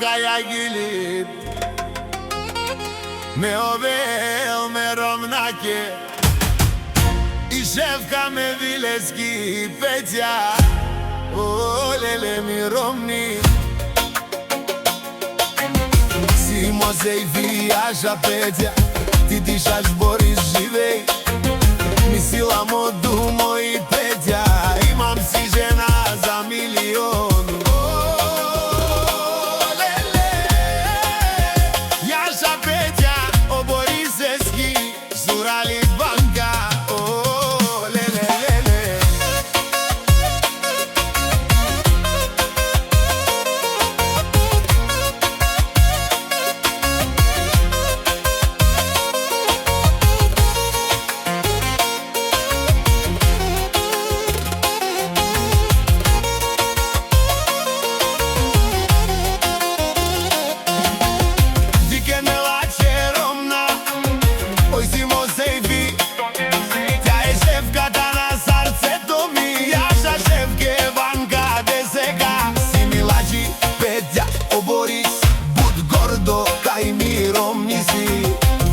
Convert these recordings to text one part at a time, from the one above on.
Каја гилит ме овел ме ромнаке и шефка ме вилески Петја. Леле ми ромни си мозеј вијажа Петја, ти дишаш Борис живеј, ми сила мо думо и Петја, имам си жена за милион.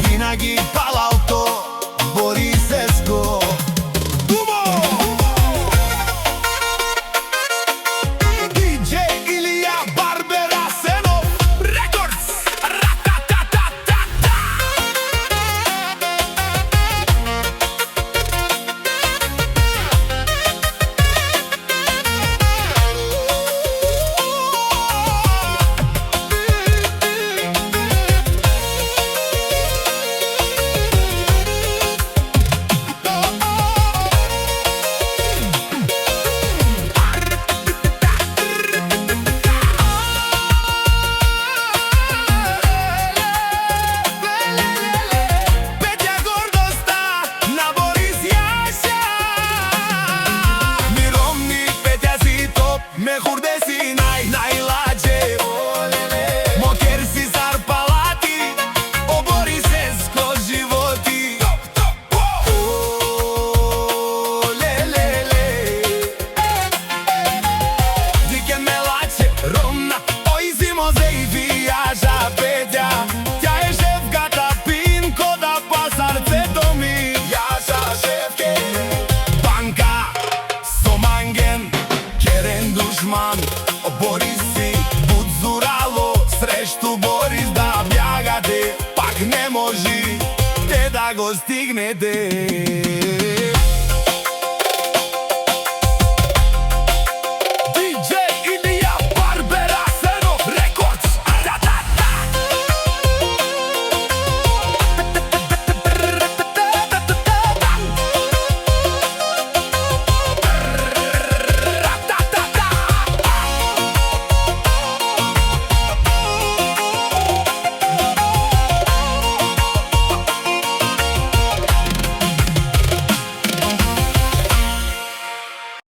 Винаги палалто Борисеско. Думо! DJ Илија Барбер Асенов Рекордс. Рататататата. Mejor desi najlađe, moker si zar palati, o Borisesko životi. Lelele Diken me laće Romna, oj zimoze i vijaža Pетја, tja je šefka tapin koda pasarce domi. Jaža šefke banka Somangen Dušman, o Бориси, буд зурало, срешту Борис да бягате, пак не можи те да го стигнете.